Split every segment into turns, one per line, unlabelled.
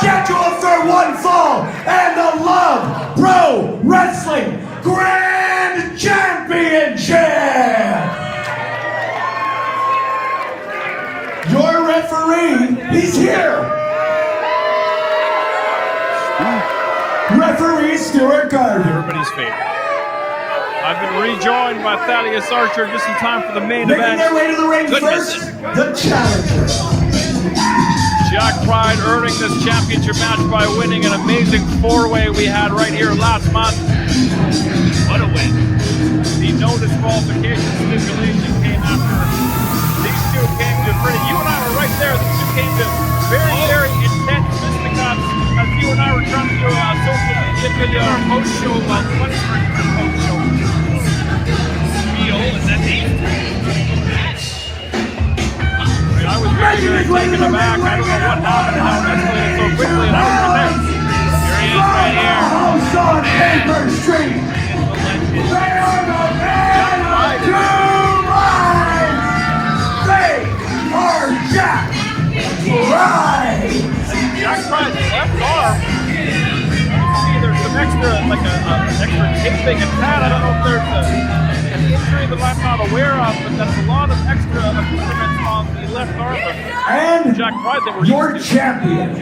scheduled for one fall and the Love Pro Wrestling Grand Championship. Your referee, he's here. Referee Stuart Gardner.
Everybody's favorite. I've been rejoined by Thaddeus Archer just in time for the main
Making
event.
their way to the ring first, the challenger.
Jack Pride earning this championship match by winning an amazing four-way we had right here last month. What a win. The no disqualification stipulation came after these two came to pretty, you and I were right there, these two came to very, very intense fisticuffs as you and I were trying to do a social media video or post-show about post-show. And then I was very taken aback. I don't know what happened and how it escalated so quickly, and I was right there. Here he is right here.
House on Paper Street. They are the men of two lives. They are Jack Pride.
Jack Pride's left arm. See, there's some extra, like an extra taping and pad. I don't know if there's an injury that I'm not aware of, but that's a lot of extra accoutrements on the left arm of
And
Jack Pride that we're
your
used to.
champion.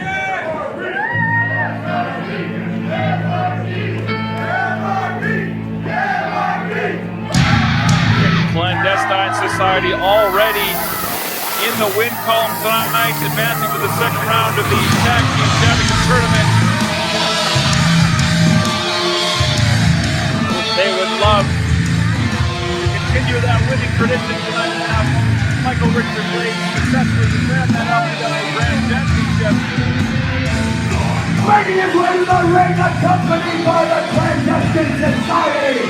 Clandestine Society already in the win column tonight, advancing to the second round of the Tag Team Championship Tournament. They would love to continue that winning tradition tonight and have Michael Richard Blais successfully defend that LPW Grand Championship.
Making his way to the ring, accompanied by the Clandestine Society.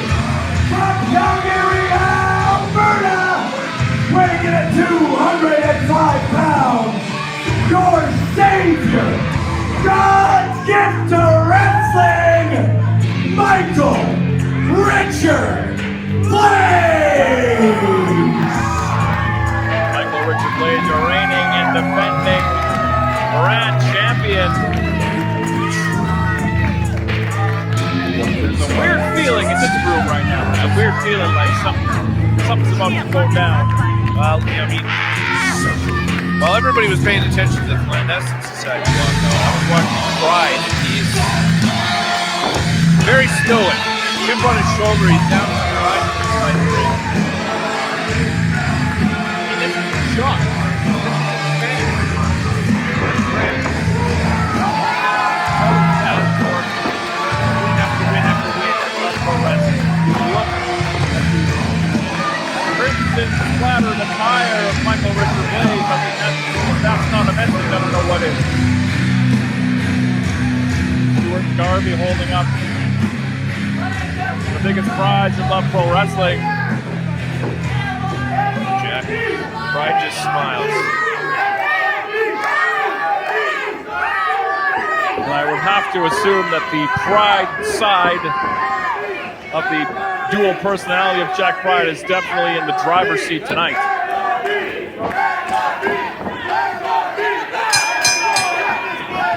From Calgary, Alberta, weighing in at 205 pounds, your savior, God's gift to wrestling, Michael Richard Blais.
Michael Richard Blais, a reigning and defending grand champion. There's a weird feeling in this room right now. A weird feeling like something's about to go down. Well, I mean, while everybody was paying attention to the Clandestine Society walk, though, I was watching Pride, and he's very stoic. Chip on his shoulder, he's down on the right side of the ring. He isn't shocked. Splatter the tire of Michael Richard Blais. I mean, that's not a message. I don't know what is. Stuart Garvey holding up the biggest prize in Love Pro Wrestling. Jack Pride just smiles. And I would have to assume that the Pride side of the dual personality of Jack Pride is definitely in the driver's seat tonight.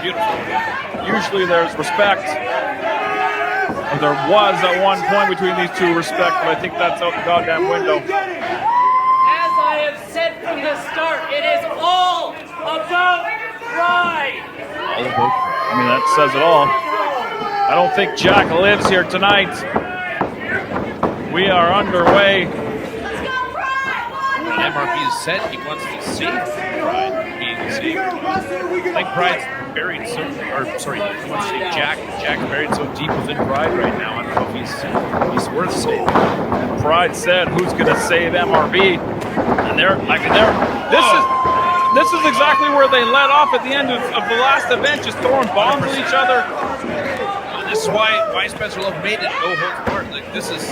Beautiful. Usually there's respect, or there was at one point between these two respect, but I think that's out the goddamn window.
As I have said from the start, it is all about pride.
All about, I mean, that says it all. I don't think Jack lives here tonight. We are underway.
MRP has said he wants to save Pride being saved. I think Pride's buried so, or sorry, he wants to say Jack's buried so deep within Pride right now. I don't know if he's worth saving.
Pride said, "Who's going to save MRB?" And this is exactly where they let off at the end of the last event, just throwing bombs at each other.
This is why Spencer Love made it no holds barred. Like this is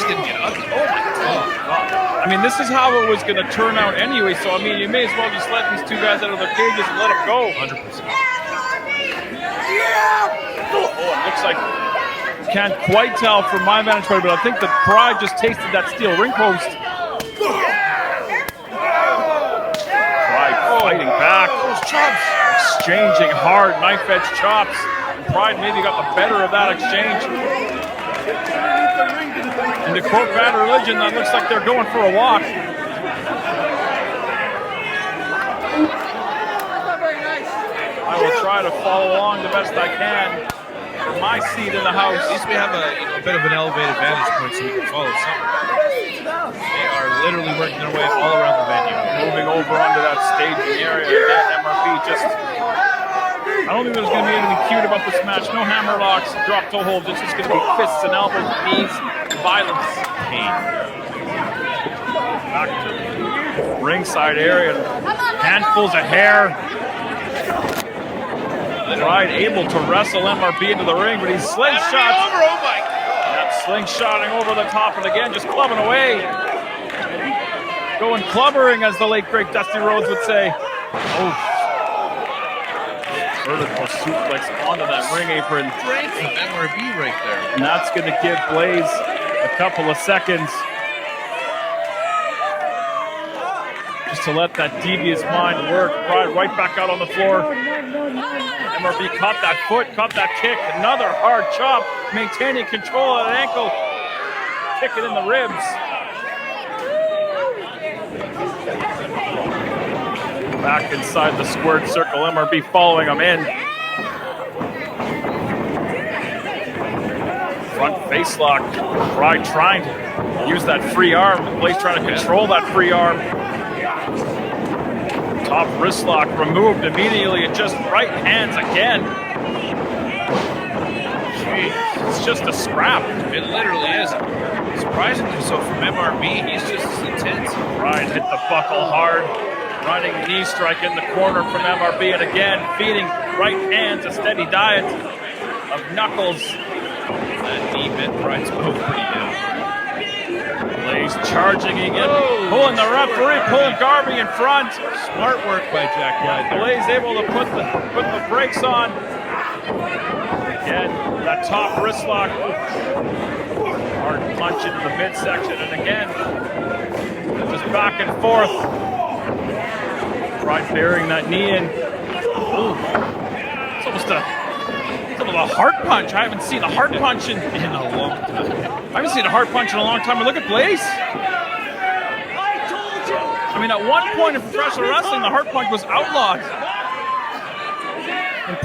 gonna get ugly. Oh my god.
I mean, this is how it was going to turn out anyway. So I mean, you may as well just let these two guys out of their cages and let them go.
100%.
Oh, it looks like, can't quite tell from my vantage point, but I think that Pride just tasted that steel ring post. Pride fighting back.
Those chops.
exchanging hard knife-edge chops. Pride maybe got the better of that exchange. And to quote Bad Religion, that looks like they're going for a walk. I will try to follow along the best I can. My seat in the house.
At least we have a bit of an elevated vantage point so we can follow something. They are literally working their way all around the venue.
Moving over onto that staging area. Again, MRB just... I don't think there's going to be anything cute about this match. No hammer locks, drop toe holds. It's just going to be fists and elbows, knees, violence, pain. Back to the ringside area. Handfuls of hair. Pride able to wrestle MRB into the ring, but he's slingshots.
Oh my God.
That's slingshotting over the top, and again, just clubbing away. Going clubbering, as the late great Dusty Rhodes would say. Oh. Vertical suplex onto that ring apron.
Strength of MRB right there.
And that's going to give Blais a couple of seconds just to let that devious mind work. Right back out on the floor. MRB caught that foot, caught that kick. Another hard chop, maintaining control of that ankle. Kick it in the ribs. Back inside the squared circle, MRB following him in. Front face lock. Pride trying to use that free arm. Blais trying to control that free arm. Top wrist lock removed immediately, and just right hands again. Jeez, it's just a scrap.
It literally is. Surprisingly so from MRB, he's just as intense.
Pride hit the buckle hard. Running knee strike in the corner from MRB, and again feeding right hands a steady diet of knuckles.
That knee bent Pride's both pretty down.
Blais charging again, pulling the referee, pulling Garvey in front.
Smart work by Jack Pride.
Blais able to put the brakes on. Again, that top wrist lock. Hard punch into the midsection, and again, just back and forth. Pride burying that knee in. Ooh. It's almost a heart punch. I haven't seen a heart punch in a long time. I haven't seen a heart punch in a long time. But look at Blais. I mean, at one point in professional wrestling, the heart punch was outlawed. And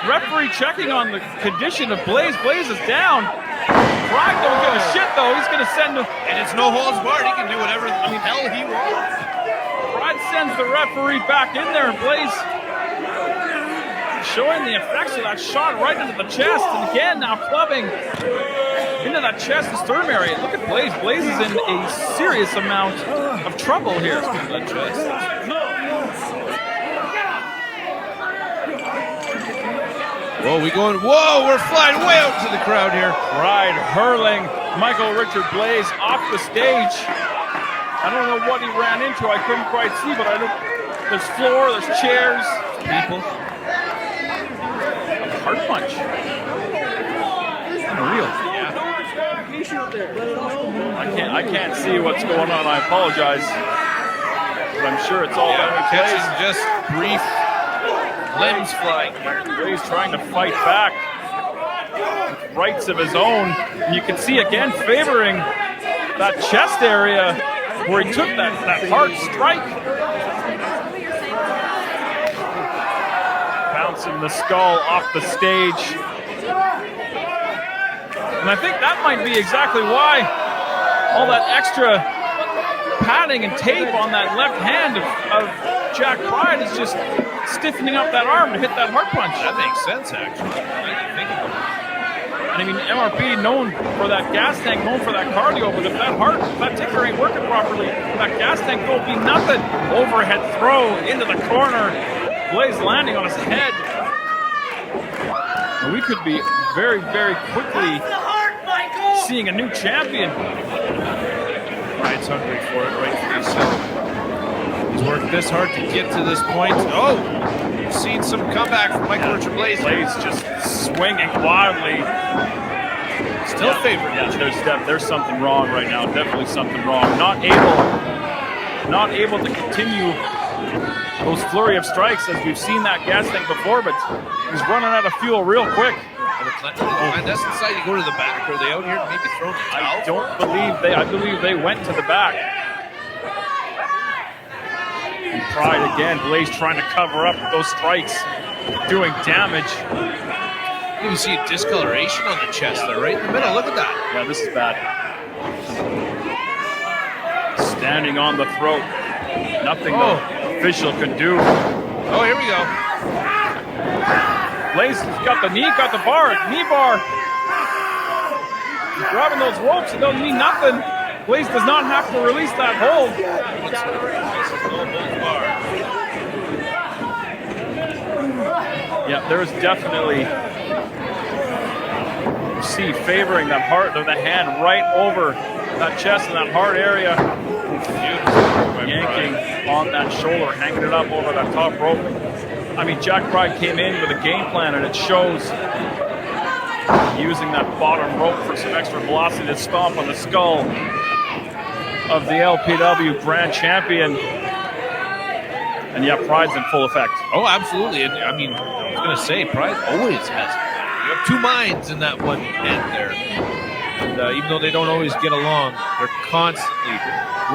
referee checking on the condition of Blais. Blais is down. Pride don't give a shit, though. He's going to send him.
And it's no holds barred. He can do whatever the hell he wants.
Pride sends the referee back in there, and Blais showing the effects of that shot right into the chest, and again now clubbing into that chest, the sternum area. Look at Blais. Blais is in a serious amount of trouble here.
Whoa, we're flying way out to the crowd here.
Pride hurling Michael Richard Blais off the stage. I don't know what he ran into. I couldn't quite see, but I looked. There's floor, there's chairs, people. A hard punch. Unreal. Yeah. I can't see what's going on. I apologize. But I'm sure it's all
we're catching just brief limbs flying.
Blais trying to fight back. With rights of his own. And you can see again favoring that chest area where he took that hard strike. Bouncing the skull off the stage. And I think that might be exactly why all that extra padding and tape on that left hand of Jack Pride is just stiffening up that arm to hit that heart punch.
That makes sense, actually.
And I mean, MRB known for that gas tank, known for that cardio, but if that ticker ain't working properly, that gas tank will be nothing. Overhead throw into the corner. Blais landing on his head. And we could be very, very quickly seeing a new champion.
Pride's hungry for it, rightfully so. He's worked this hard to get to this point. Oh, we've seen some comeback from Michael Richard Blais.
Blais just swinging wildly.
Still favored.
Yeah, there's something wrong right now. Definitely something wrong. Not able to continue those flurry of strikes, as we've seen that gas tank before, but he's running out of fuel real quick.
That's inside. You go to the back. Are they out here maybe throwing the towel?
I believe they went to the back. And Pride again. Blais trying to cover up those strikes, doing damage.
You can see a discoloration on the chest there, right in the middle. Look at that.
Yeah, this is bad. Standing on the throat. Nothing the official can do.
Oh, here we go.
Blais got the knee bar. He's grabbing those ropes. It doesn't mean nothing. Blais does not have to release that hold. Yeah, there's definitely, you see, favoring that heart, the hand right over that chest and that heart area. Yanking on that shoulder, hanging it up over that top rope. I mean, Jack Pride came in with a game plan, and it shows, using that bottom rope for some extra velocity to stomp on the skull of the LPW Grand Champion. And yeah, Pride's in full effect.
Oh, absolutely. And I mean, I was going to say, Pride always has. You have two minds in that one end there. And even though they don't always get along, they're constantly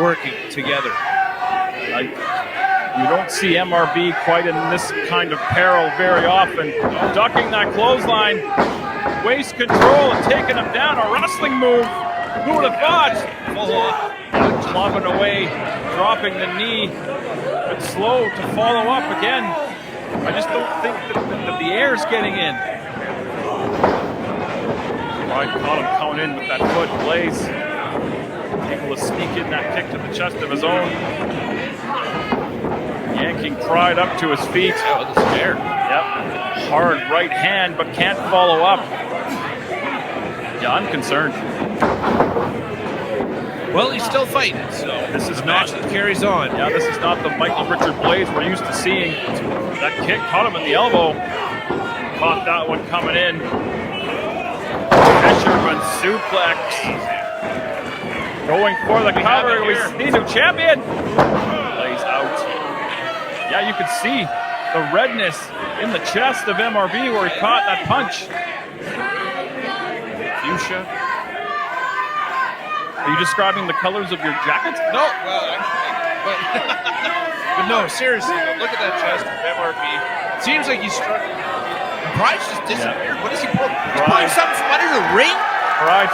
working together.
You don't see MRB quite in this kind of peril very often. Ducking that clothesline, waist control and taking him down. A wrestling move. Who would have thought? Clubbing away, dropping the knee, but slow to follow up again. I just don't think that the air's getting in. Pride caught him coming in with that foot. Blais able to sneak in that kick to the chest of his own. Yanking Pride up to his feet.
Oh, the snare.
Yep. Hard right hand, but can't follow up. Yeah, I'm concerned.
Well, he's still fighting, so
this is
not that carries on.
Yeah, this is not the Michael Richard Blais we're used to seeing. That kick caught him in the elbow. Caught that one coming in. Fisherman suplex. Going for the cover. We see new champion. Blais out. Yeah, you can see the redness in the chest of MRB where he caught that punch. Fuchsia. Are you describing the colors of your jacket?
No, well, actually, but no, seriously, look at that chest of MRB. It seems like he's struggling. Pride's just disappeared. What is he pulling? He's pulling something from under the ring?
Pride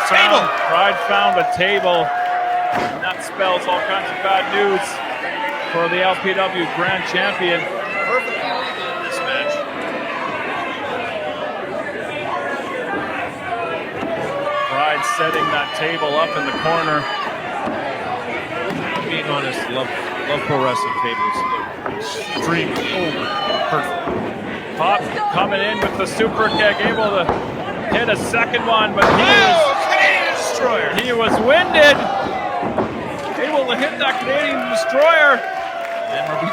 found a table. And that spells all kinds of bad news for the LPW Grand Champion.
Perfectly legal in this match.
Pride setting that table up in the corner.
Being honest, love pro wrestling tables. Extremely over. Perfect.
Pop coming in with the super kick, able to hit a second one, but he was winded. Able to hit that Canadian Destroyer.
And MRB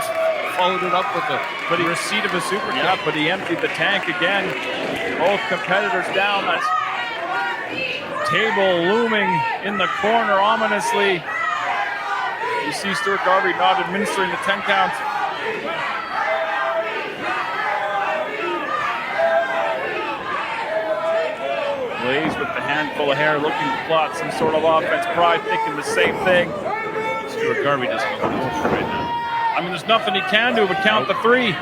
followed it up with a receipt of a super kick.
Yeah, but he emptied the tank again. Both competitors down. That table looming in the corner ominously. You see Stuart Garvey not administering the 10 count. Blais with the handful of hair looking to plot some sort of offense. Pride thinking the same thing.
Stuart Garvey doesn't have an motion right now.
I mean, there's nothing he can do but count the three.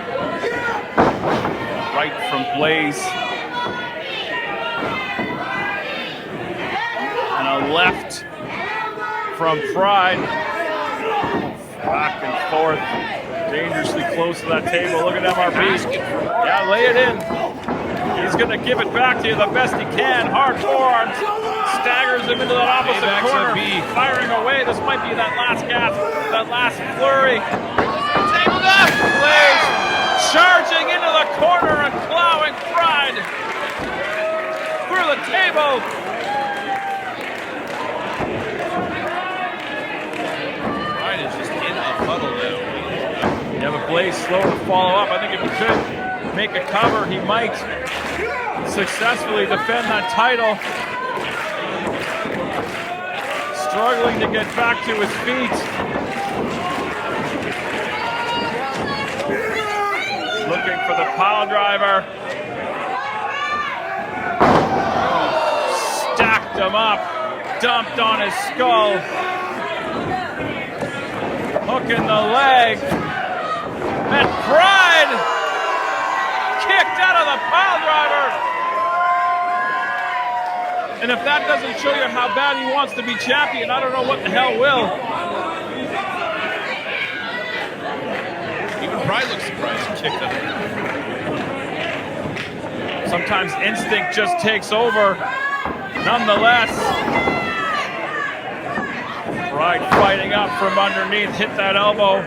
Right from Blais. And a left from Pride. Back and forth. Dangerously close to that table. Look at MRB. Yeah, lay it in. He's going to give it back to you the best he can. Hard forearms. Staggers him into that opposite corner. Firing away. This might be that last gasp. That last flurry.
Tabled up!
Blais charging into the corner and plowing Pride through the table.
Pride is just in a huddle now.
Yeah, but Blais slow to follow up. I think if he could make a cover, he might successfully defend that title. Struggling to get back to his feet. looking for the pile driver. Stacked him up, dumped on his skull. Hook in the leg. And Pride kicked out of the pile driver. And if that doesn't show you how bad he wants to be champion, I don't know what the hell will.
Even Pride looks surprised he kicked out.
Sometimes instinct just takes over. Nonetheless, Pride fighting up from underneath, hit that elbow.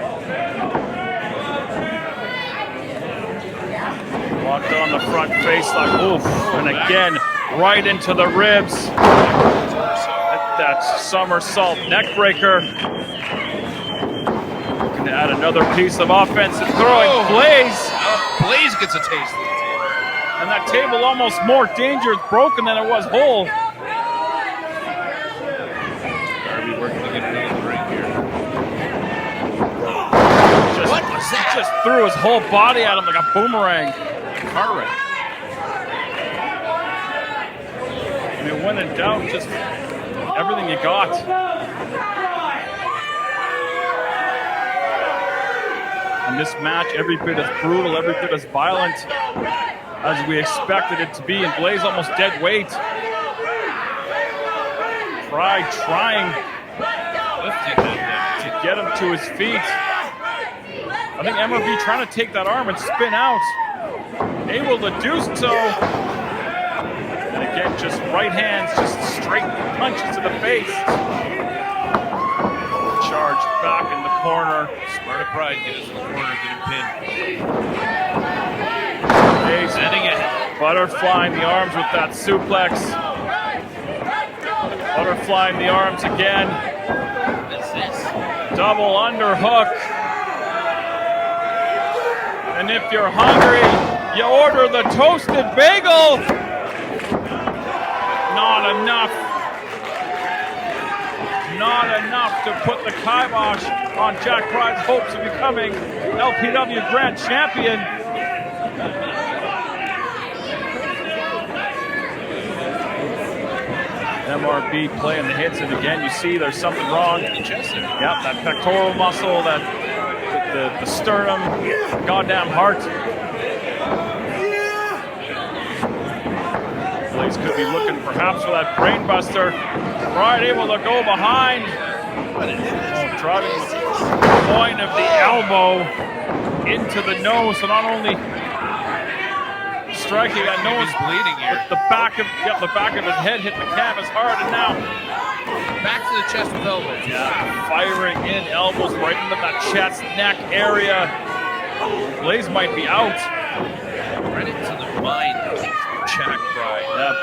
Locked on the front face like oof, and again, right into the ribs. That somersault neck breaker. Looking to add another piece of offense and throwing Blais.
Blais gets a taste of the table.
And that table almost more dangerous broken than it was whole.
Darby working to get it out of the ring here.
What was that? Just threw his whole body at him like a boomerang.
Car wreck.
I mean, when in doubt, just everything you got. And this match, every bit as brutal, every bit as violent as we expected it to be, and Blais almost dead weight. Pride trying to get him to his feet. I think MRB trying to take that arm and spin out. Able to do so. And again, just right hands, just straight punches to the face. Charge back in the corner.
Smart of Pride, get us in the corner, get him pinned.
Sending it. Butterflying the arms with that suplex. Butterflying the arms again.
What's this?
Double underhook. And if you're hungry, you order the toasted bagel. Not enough. Not enough to put the kibosh on Jack Pride's hopes of becoming LPW Grand Champion. MRB playing the hits, and again, you see there's something wrong.
In the chest there.
Yep, that pectoral muscle, that the sternum, goddamn heart. Blais could be looking perhaps for that brain buster. Pride able to go behind. Driving with the point of the elbow into the nose, so not only striking that nose,
bleeding here.
the back of his head hit the canvas hard, and now
Back to the chest with elbows.
yeah, firing in elbows right into that chest neck area. Blais might be out.
Right into the mind of Jack Pride.
Yeah,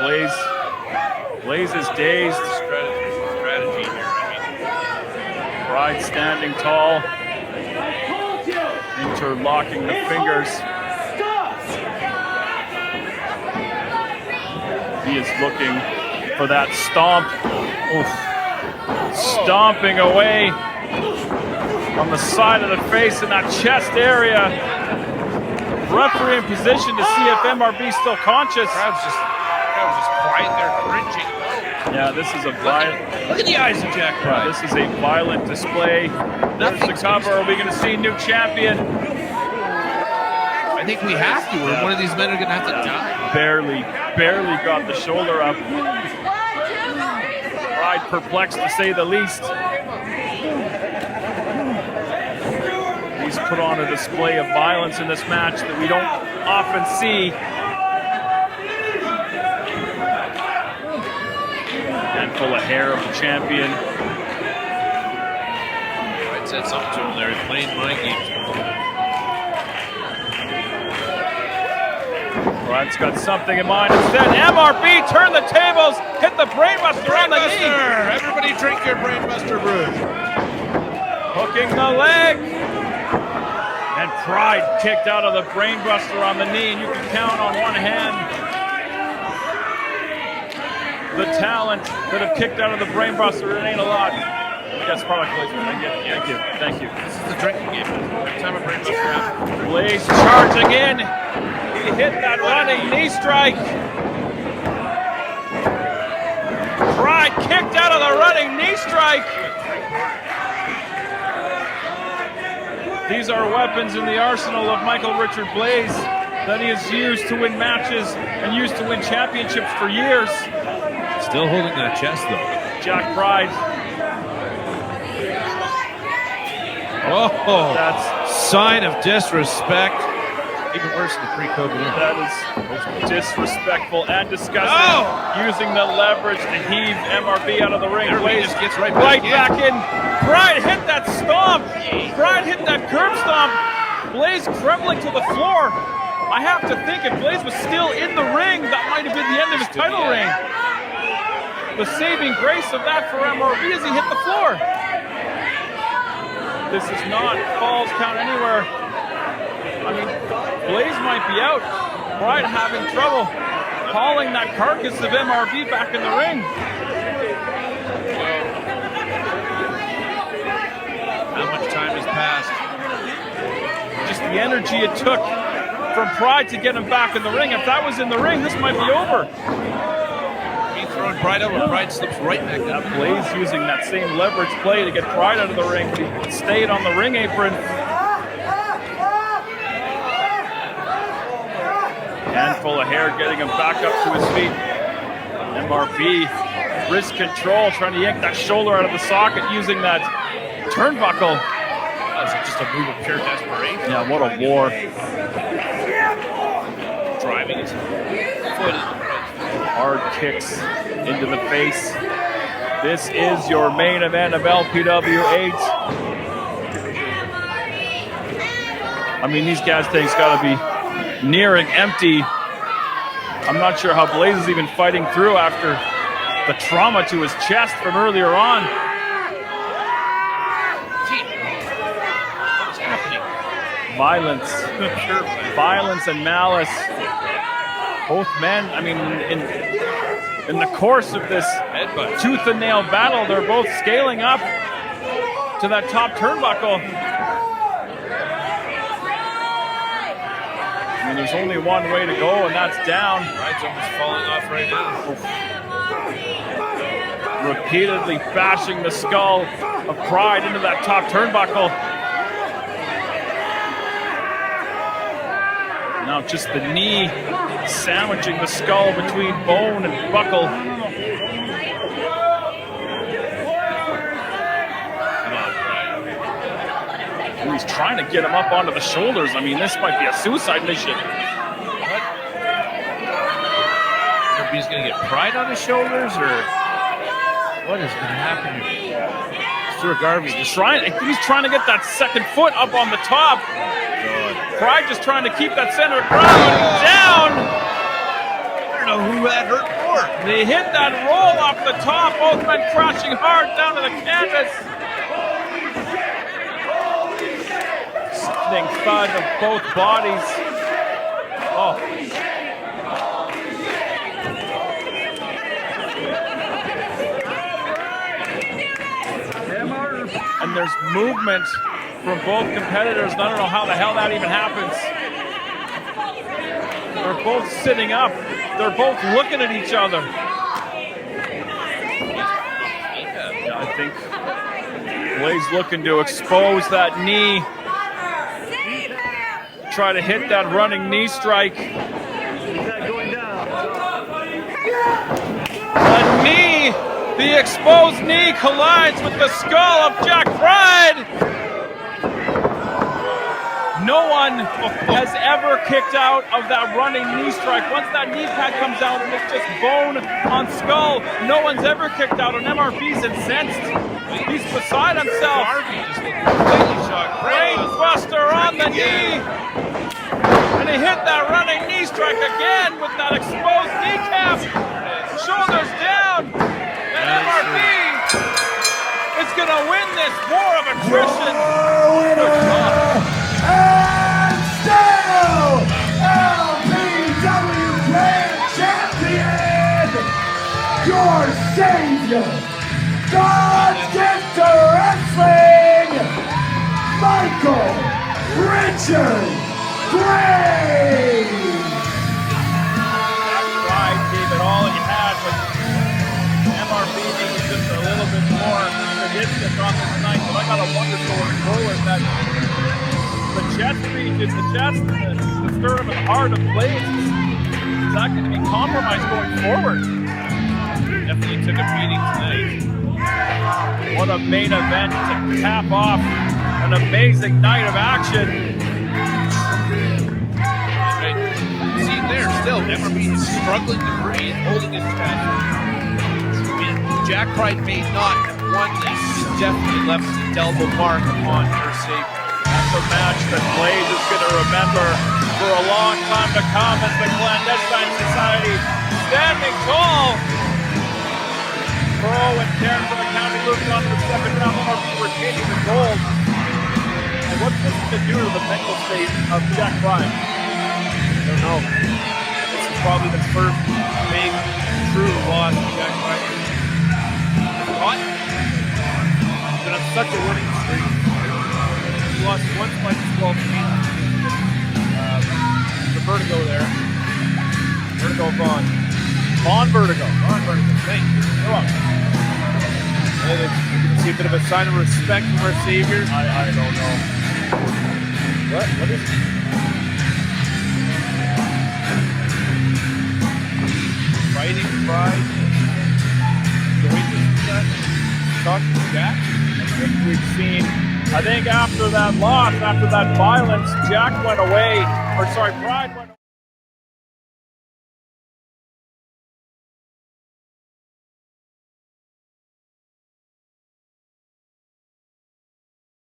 Blais is dazed.
Strategy here. I mean,
Pride standing tall, interlocking the fingers. He is looking for that stomp. Oof. Stomping away on the side of the face in that chest area. Referee in position to see if MRB's still conscious.
crowd's just quiet there, cringing.
Yeah, this is a violent.
Look at the eyes of Jack Pride.
This is a violent display. There's the cover. Are we going to see new champion?
I think we have to, or one of these men are going to have to die.
Barely got the shoulder up. Pride perplexed to say the least. He's put on a display of violence in this match that we don't often see. Handful of hair of the champion.
Pride said something to him there. He's playing mind games.
Pride's got something in mind. Instead, MRB turn the tables, hit the brainbuster on the knee.
Everybody drink your brainbuster brew.
Hooking the leg. And Pride kicked out of the brainbuster on the knee, and you can count on one hand the talent that have kicked out of the brainbuster. It ain't a lot. Yes, product placement. Thank you.
This is the drinking game. Every time I bring it up,
Blais charging in. He hit that running knee strike. Pride kicked out of the running knee strike. These are weapons in the arsenal of Michael Richard Blais that he has used to win matches and used to win championships for years.
still holding that chest though.
Jack Pride.
Oh,
That's
sign of disrespect. Even worse than the pre-COVID era.
That is disrespectful and disgusting.
Oh!
Using the leverage to heave MRB out of the ring.
Everybody
Blais
just gets right
back in. Pride hit that stomp. Pride hit that curb stomp. Blais trembling to the floor. I have to think if Blais was still in the ring, that might have been the end of his title reign. The saving grace of that for MRB as he hit the floor. This is not Falls Count Anywhere. I mean, Blais might be out. Pride having trouble hauling that carcass of MRB back in the ring.
How much time has passed?
Just the energy it took from Pride to get him back in the ring. If that was in the ring, this might be over.
He's throwing Pride out, and Pride slips right back down.
Blais using that same leverage play to get Pride out of the ring. He stayed on the ring apron. Handful of hair getting him back up to his feet. MRB, wrist control, trying to yank that shoulder out of the socket using that turnbuckle.
That's just a move of pure desperation.
Yeah, what a war.
Driving his foot in the face.
Hard kicks into the face. This is your main event of LPW 8. I mean, these gas tanks got to be nearing empty. I'm not sure how Blais is even fighting through after the trauma to his chest from earlier on.
What's happening?
Violence and malice. Both men, I mean, in the course of this tooth and nail battle, they're both scaling up to that top turnbuckle. I mean, there's only one way to go, and that's down.
Pride's almost falling off right now.
Repeatedly bashing the skull of Pride into that top turnbuckle. Now just the knee sandwiching the skull between bone and buckle.
Come on, Pride.
And he's trying to get him up onto the shoulders. I mean, this might be a suicide mission.
What? He's going to get Pride on his shoulders, or what is going to happen here?
Stuart Garvey's just trying to get that second foot up on the top. Pride just trying to keep that center of ground. Down.
I don't know who that hurt more.
They hit that roll off the top. Both men crashing hard down to the canvas. Sickening thud of both bodies. Oh. And there's movement from both competitors. I don't know how the hell that even happens. They're both sitting up. They're both looking at each other. Yeah, I think Blais looking to expose that knee. Try to hit that running knee strike. The knee, the exposed knee collides with the skull of Jack Pride. No one has ever kicked out of that running knee strike. Once that knee pad comes out and it's just bone on skull, no one's ever kicked out. And MRB's incensed. He's beside himself. Brain buster on the knee. And he hit that running knee strike again with that exposed kneecap. Shoulders down. And MRB is going to win this war of attrition.
And still, LPW Grand Champion, your savior, God's gift to Wrestling, Michael Richard Blais.
Jack Pride gave it all he had, but MRB needed just a little bit more sadistic on this night. But I gotta wonder going forward that the chest region, the chest, the sternum and heart of Blais, is that going to be compromised going forward?
Definitely took a beating tonight.
What a main event to cap off an amazing night of action.
See there, still, MRB is struggling to breathe, holding his chest. I mean, Jack Pride may not have won this, he's definitely left an indelible mark upon her savior.
That's a match that Blais is going to remember for a long time to come as the Clandestine Society standing tall. Pro and Karen from the county moving on to the second round. MRB retaining the gold. And what's this going to do to the mental state of Jack Pride?
I don't know. This is probably the first big, true loss of Jack Pride. He's been on such a winning streak. He lost once by 12 feet. The Vertigo there.
Vertigo Vaughn. Vaughn Vertigo.
Thank you.
You're welcome.
See a bit of a sign of respect from our savior.
I don't know. What is it?
Fighting pride.
Talking to Jack. I think we've seen. I think after that loss, after that violence, Pride went